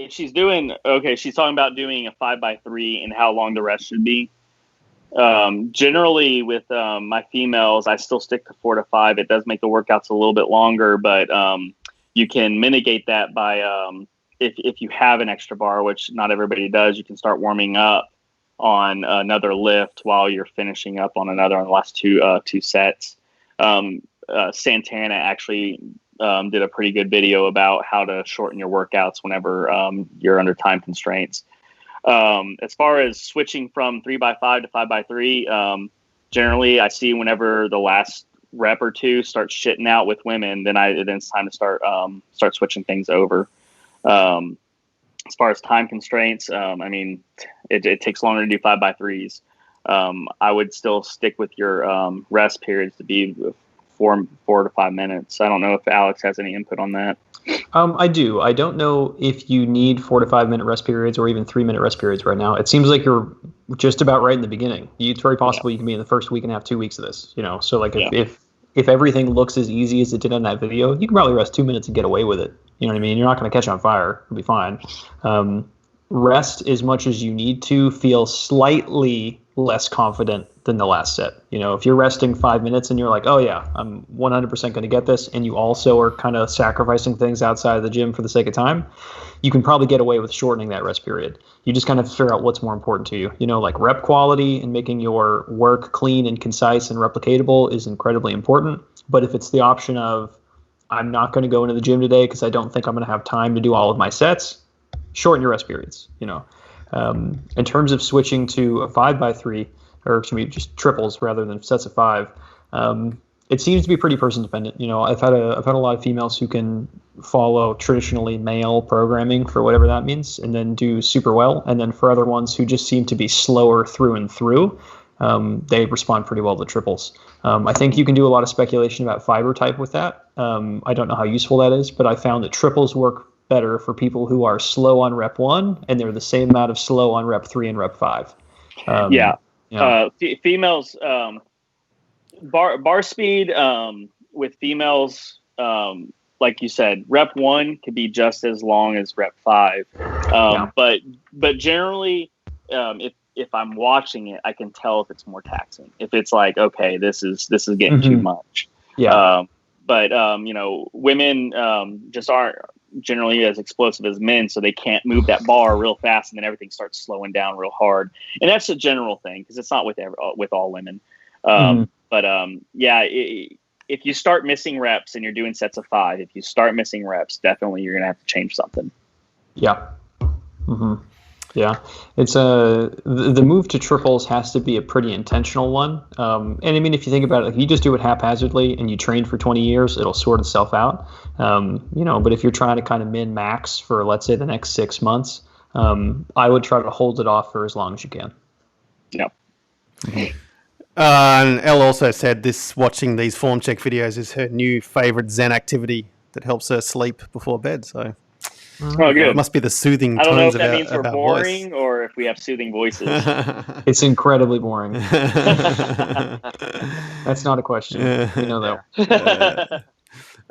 she's doing okay. She's talking about doing a 5x3 and how long the rest should be. Generally, with my females, I still stick to 4 to 5. It does make the workouts a little bit longer, but you can mitigate that by if you have an extra bar, which not everybody does. You can start warming up on another lift while you're finishing up on another on the last two sets. Santana actually did a pretty good video about how to shorten your workouts whenever you're under time constraints. As far as switching from 3x5 to 5x3, generally I see whenever the last rep or two starts shitting out with women, then it's time to start switching things over. As far as time constraints, I mean, it takes longer to do 5x3s. I would still stick with your rest periods to be 4 to 5 minutes. I don't know if Alex has any input on that. I do. I don't know if you need 4 to 5 minute rest periods or even 3 minute rest periods right now. It seems like you're just about right in the beginning. It's very possible you can be in the first week and a half, 2 weeks of this. So like if everything looks as easy as it did on that video, you can probably rest 2 minutes and get away with it. You know what I mean? You're not going to catch on fire. It'll be fine. Rest as much as you need to. Feel slightly less confident than the last set. If you're resting 5 minutes and you're like, oh yeah, I'm 100% going to get this, and you also are kind of sacrificing things outside of the gym for the sake of time, you can probably get away with shortening that rest period. You just kind of figure out what's more important to you. Like rep quality and making your work clean and concise and replicatable is incredibly important. But if it's the option of, I'm not going to go into the gym today because I don't think I'm going to have time to do all of my sets, shorten your rest periods. In terms of switching to a 5x3, or excuse me, just triples rather than sets of 5, it seems to be pretty person dependent. I've had a lot of females who can follow traditionally male programming for whatever that means, and then do super well. And then for other ones who just seem to be slower through and through, they respond pretty well to triples. I think you can do a lot of speculation about fiber type with that. I don't know how useful that is, but I found that triples work better for people who are slow on rep 1, and they're the same amount of slow on rep 3 and rep 5. Females, bar speed with females, like you said, rep 1 could be just as long as rep 5. But generally, if I'm watching it, I can tell if it's more taxing. If it's like, okay, this is getting too much. Women just aren't generally as explosive as men, so they can't move that bar real fast, and then everything starts slowing down real hard. And that's a general thing because it's not with all women. If you start missing reps and you're doing sets of 5, if you start missing reps, definitely you're gonna have to change something. Yeah. Yeah, it's the move to triples has to be a pretty intentional one. And I mean, if you think about it, if you just do it haphazardly and you train for 20 years, it'll sort itself out. But if you're trying to kind of min max for, let's say, the next 6 months, I would try to hold it off for as long as you can. Yeah. And Elle also said watching these form check videos is her new favorite Zen activity that helps her sleep before bed. So. Oh, good. It must be the soothing tones. I don't know if that means we're our boring voice. or if we have soothing voices. It's incredibly boring. That's not a question. You know that.